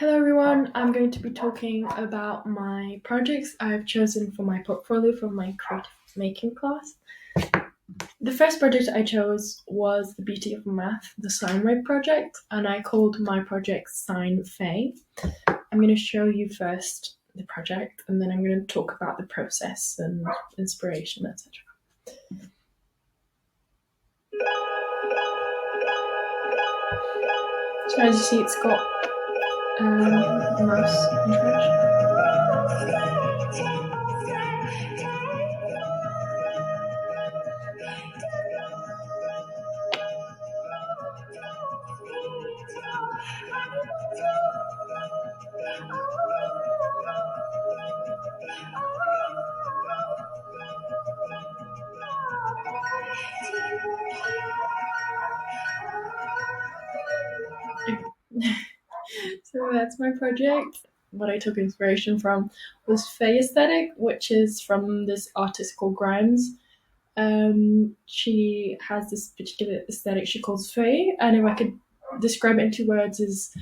Hello everyone, I'm going to be talking about my projects I've chosen for my portfolio from my creative making class. The first project I chose was The Beauty of Math, the sine wave project, and I called my project Sine Fae. I'm going to show you first the project and then I'm going to talk about the process and inspiration, etc. So as you see, it's got mouse interaction. So that's my project. What I took inspiration from was Faye aesthetic, which is from this artist called Grimes. She has this particular aesthetic she calls Faye, and if I could describe it in 2 words,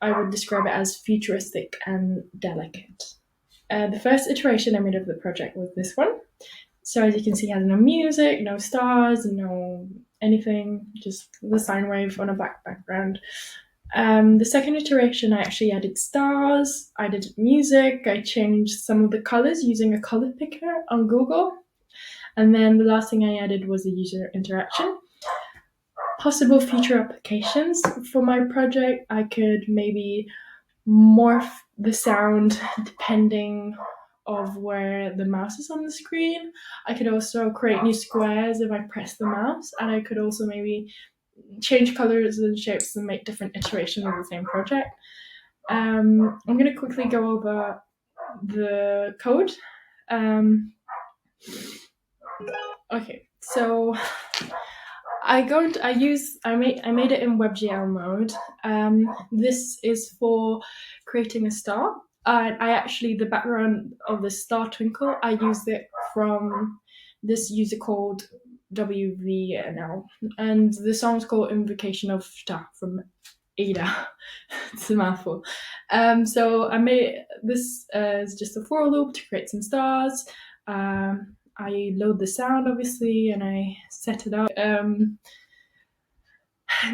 I would describe it as futuristic and delicate. The first iteration I made of the project was this one. So as you can see, it has no music, no stars, no anything, just the sine wave on a black background. The second iteration, I actually added stars, I added music, I changed some of the colors using a color picker on Google. And then the last thing I added was the user interaction. Possible future applications for my project, I could maybe morph the sound depending of where the mouse is on the screen. I could also create new squares if I press the mouse, and I could also maybe change colors and shapes and make different iterations of the same project. I'm going to quickly go over the code. Okay, so I made it in WebGL mode. This is for creating a star. The background of the star twinkle, I used it from this user called WVNL, and the song's called Invocation of Star from Ada. It's a mouthful. So I made this as just a for loop to create some stars. I load the sound, obviously, and I set it up. Then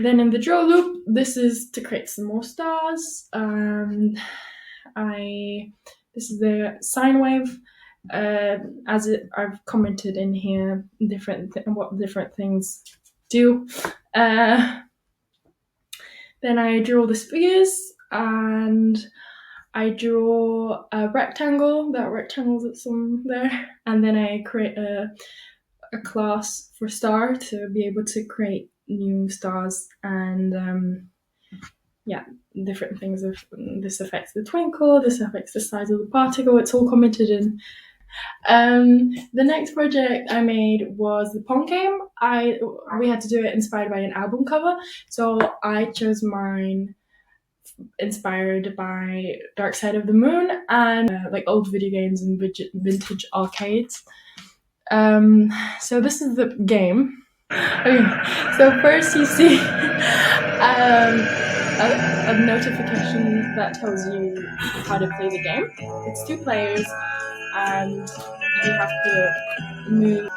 in the draw loop, this is to create some more stars. This is the sine wave. I've commented in here what different things do. Then I draw the spheres and I draw a rectangle, that rectangle that's on there, and then I create a class for star to be able to create new stars and different things. If this affects the twinkle, this affects the size of the particle, it's all commented in. The next project I made was the Pong game. We had to do it inspired by an album cover, so I chose mine inspired by Dark Side of the Moon and like old video games and vintage arcades. So this is the game. Okay, so first you see a notification that tells you how to play the game. It's 2 players and you have to move.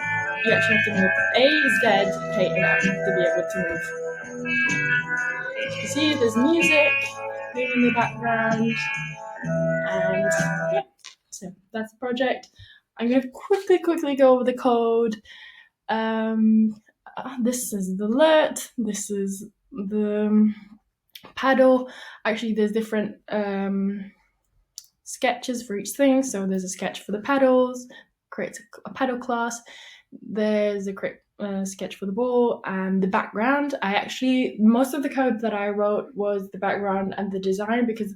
You actually have to move A, Z, K, and M to be able to move. You see there's music in the background, and yeah, so that's the project. I'm going to quickly go over the code. This is the alert, this is the paddle. Actually, there's different sketches for each thing. So there's a sketch for the paddles, creates a paddle class. There's a sketch for the ball and the background. Most of the code that I wrote was the background and the design, because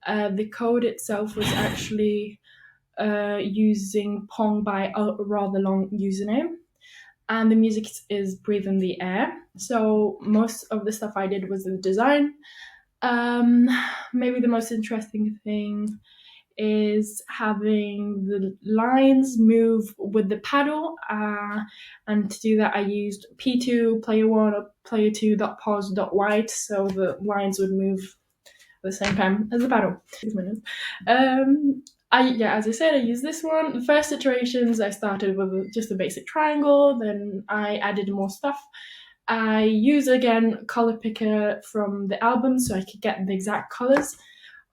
the code itself was actually using Pong by a rather long username, and the music is Breathe in the Air. So most of the stuff I did was the design. Maybe the most interesting thing is having the lines move with the paddle, and to do that I used P2 player 1 or player 2 dot pause dot white, so the lines would move the same time as the paddle. 6 minutes. As I said, I used this one. The first iterations, I started with just a basic triangle, then I added more stuff. I used, again, color picker from the album so I could get the exact colors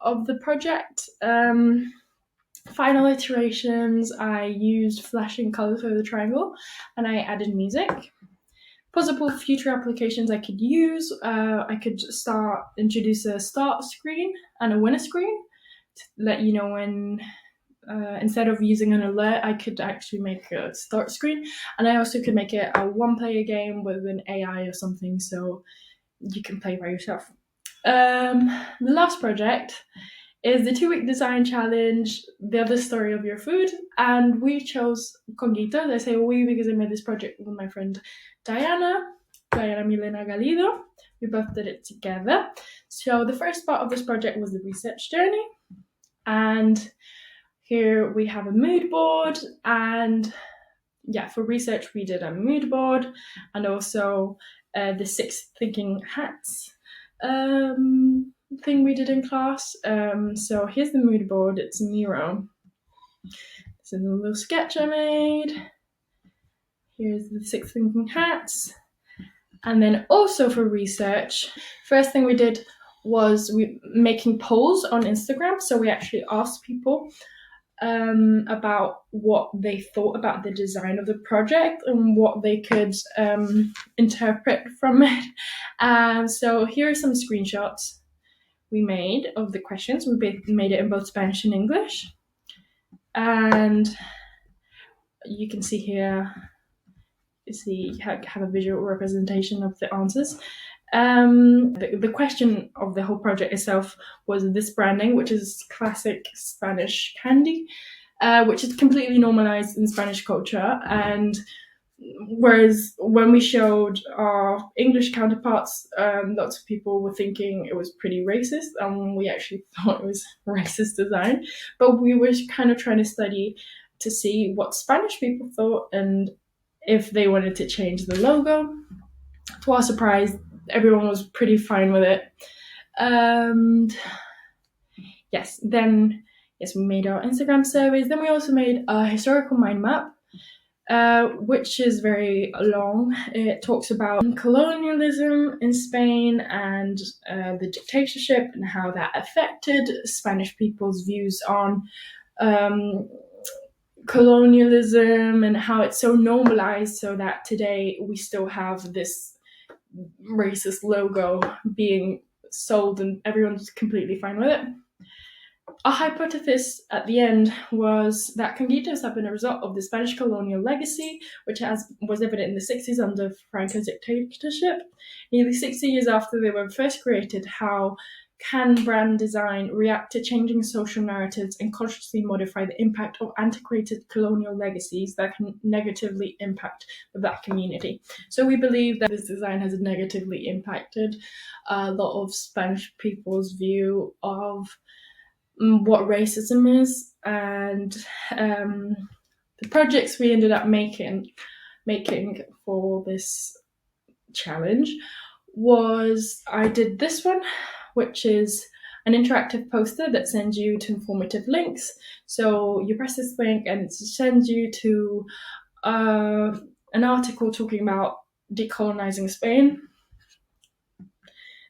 of the project. Final iterations, I used flashing colors for the triangle, and I added music. Possible future applications I could use, I could introduce a start screen and a winner screen to let you know when, instead of using an alert, I could actually make a start screen. And I also could make it a one-player game with an AI or something, so you can play by yourself. The last project is the 2-week design challenge, the other story of your food, and we chose Conguitos. I say we because I made this project with my friend Diana Milena Galido. We both did it together. So the first part of this project was the research journey, and here we have a mood board, and for research we did a mood board, and also the 6 thinking hats thing we did in class. So here's the mood board. It's Miro. This is a little sketch I made. Here's the 6 thinking hats. And then also for research, first thing we did was making polls on Instagram. So we actually asked people about what they thought about the design of the project and what they could interpret from it. So here are some screenshots we made of the questions. We made it in both Spanish and English. And you can see here, you have a visual representation of the answers. The question of the whole project itself was this branding, which is classic Spanish candy, which is completely normalized in Spanish culture. And whereas when we showed our English counterparts, lots of people were thinking it was pretty racist, and we actually thought it was racist design. But we were kind of trying to study to see what Spanish people thought and if they wanted to change the logo. To our surprise, everyone was pretty fine with it. We made our Instagram surveys. Then we also made a historical mind map, which is very long. It talks about colonialism in Spain and the dictatorship and how that affected Spanish people's views on colonialism and how it's so normalized so that today we still have this racist logo being sold and everyone's completely fine with it. Our hypothesis at the end was that Conguitos have been a result of the Spanish colonial legacy, which was evident in the 60s under Franco's dictatorship. Nearly 60 years after they were first created, how can brand design react to changing social narratives and consciously modify the impact of antiquated colonial legacies that can negatively impact the Black community? So we believe that this design has negatively impacted a lot of Spanish people's view of what racism is, and the projects we ended up making for this challenge was, I did this one, which is an interactive poster that sends you to informative links. So you press this link and it sends you to an article talking about decolonizing Spain.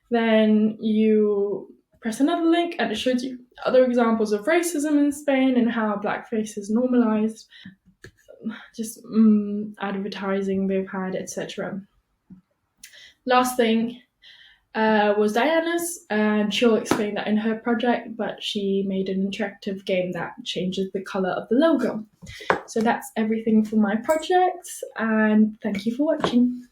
Then you press another link and it shows you other examples of racism in Spain and how blackface is normalized, just advertising they've had, etc. Last thing was Diana's, and she'll explain that in her project, but she made an interactive game that changes the color of the logo. So that's everything for my projects, and thank you for watching.